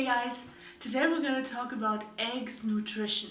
Hey guys, today we're going to talk about eggs nutrition.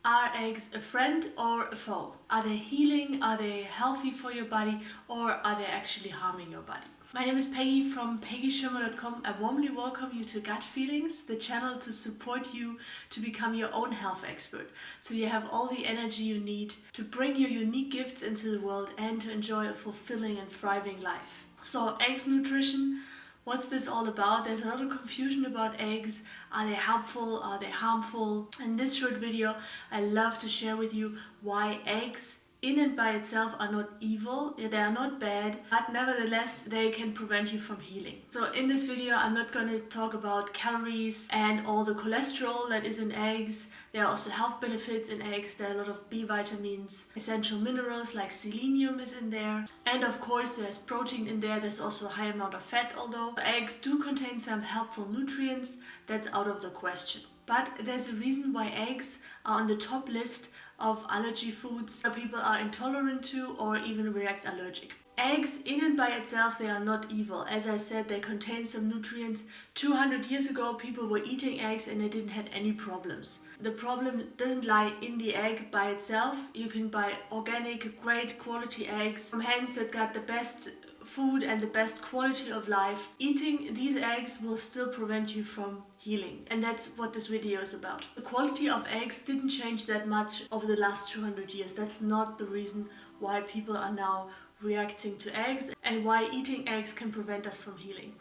Are eggs a friend or a foe? Are they healing? Are they healthy for your body? Or are they actually harming your body? My name is Peggy from peggyschimmer.com. I warmly welcome you to Gut Feelings, the channel to support you to become your own health expert. So you have all the energy you need to bring your unique gifts into the world and to enjoy a fulfilling and thriving life. So eggs nutrition. What's this all about? There's a lot of confusion about eggs. Are they helpful? Are they harmful? In this short video, I love to share with you why eggs in and by itself are not evil. They are not bad, but nevertheless, they can prevent you from healing. So in this video, I'm not going to talk about calories and all the cholesterol that is in eggs. There are also health benefits in eggs. There are a lot of B vitamins, essential minerals like selenium is in there. And of course, there's protein in there. There's also a high amount of fat, although eggs do contain some helpful nutrients. That's out of the question. But there's a reason why eggs are on the top list of allergy foods that people are intolerant to or even react allergic. Eggs in and by itself, they are not evil. As I said, they contain some nutrients. 200 years ago, people were eating eggs and they didn't have any problems. The problem doesn't lie in the egg by itself. You can buy organic, great quality eggs from hens that got the best food and the best quality of life. Eating these eggs will still prevent you from healing, and that's what this video is about. The quality of eggs didn't change that much over the last 200 years. That's not the reason why people are now reacting to eggs and why eating eggs can prevent us from healing.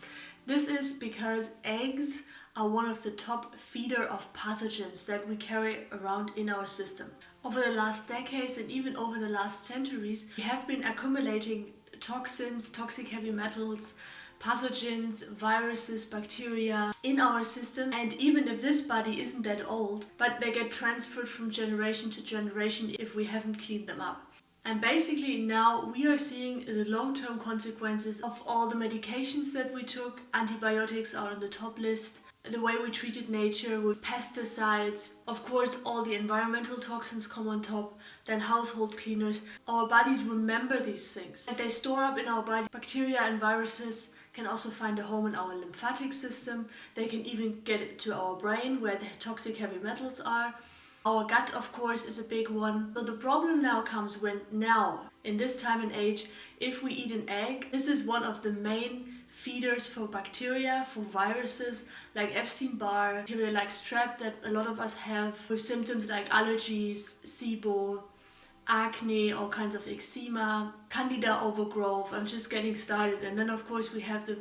This is because eggs are one of the top feeder of pathogens that we carry around in our system. Over the last decades and even over the last centuries, we have been accumulating toxins, toxic heavy metals, pathogens, viruses, bacteria in our system. And even if this body isn't that old, but they get transferred from generation to generation if we haven't cleaned them up. And basically now we are seeing the long-term consequences of all the medications that we took. Antibiotics are on the top list. The way we treated nature with pesticides. Of course, all the environmental toxins come on top, then household cleaners. Our bodies remember these things and they store up in our body. Bacteria and viruses can also find a home in our lymphatic system. They can even get to our brain where the toxic heavy metals are. Our gut, of course, is a big one. So the problem now comes when now, in this time and age, if we eat an egg, this is one of the main feeders for bacteria, for viruses like Epstein-Barr, bacteria like strep that a lot of us have with symptoms like allergies, SIBO, acne, all kinds of eczema, candida overgrowth. I'm just getting started. And then of course we have the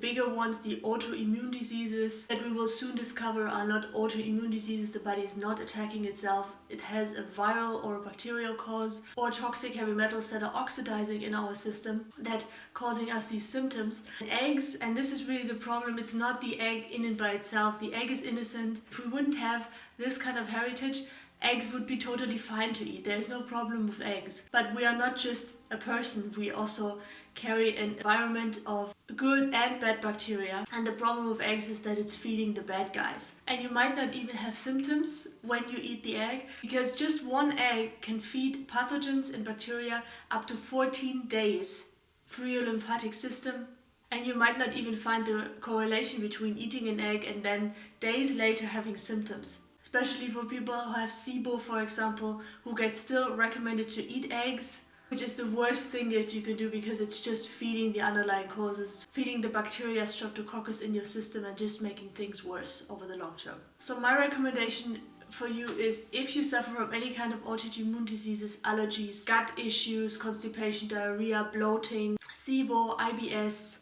bigger ones, the autoimmune diseases that we will soon discover are not autoimmune diseases. The body is not attacking itself. It has a viral or a bacterial cause or toxic heavy metals that are oxidizing in our system that causing us these symptoms. And eggs, and this is really the problem, it's not the egg in and by itself. The egg is innocent. If we wouldn't have this kind of heritage, eggs would be totally fine to eat. There is no problem with eggs. But we are not just a person. We also carry an environment of good and bad bacteria. And the problem with eggs is that it's feeding the bad guys. And you might not even have symptoms when you eat the egg, because just one egg can feed pathogens and bacteria up to 14 days through your lymphatic system. And you might not even find the correlation between eating an egg and then days later having symptoms. Especially for people who have SIBO, for example, who get still recommended to eat eggs, which is the worst thing that you can do because it's just feeding the underlying causes, feeding the bacteria, streptococcus in your system and just making things worse over the long term. So my recommendation for you is, if you suffer from any kind of autoimmune diseases, allergies, gut issues, constipation, diarrhea, bloating, SIBO, IBS,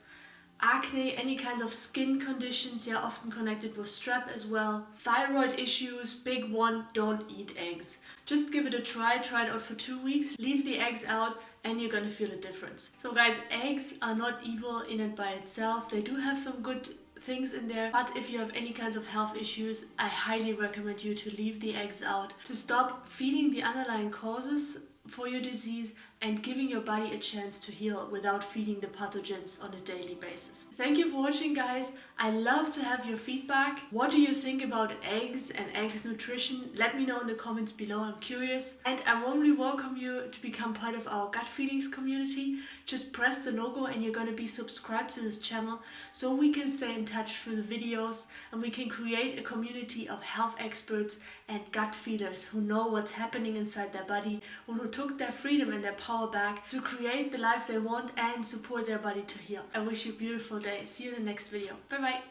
acne, any kinds of skin conditions, often connected with strep as well. Thyroid issues, big one, don't eat eggs. Just give it a try it out for 2 weeks, leave the eggs out and you're gonna feel a difference. So guys, eggs are not evil in and by itself. They do have some good things in there, but if you have any kinds of health issues, I highly recommend you to leave the eggs out, to stop feeding the underlying causes for your disease and giving your body a chance to heal without feeding the pathogens on a daily basis. Thank you for watching, guys. I love to have your feedback. What do you think about eggs and eggs nutrition? Let me know in the comments below. I'm curious. And I warmly welcome you to become part of our gut feelings community. Just press the logo and you're going to be subscribed to this channel so we can stay in touch through the videos and we can create a community of health experts and gut feelers who know what's happening inside their body, who took their freedom and their power back to create the life they want and support their body to heal. I wish you a beautiful day. See you in the next video. Bye bye.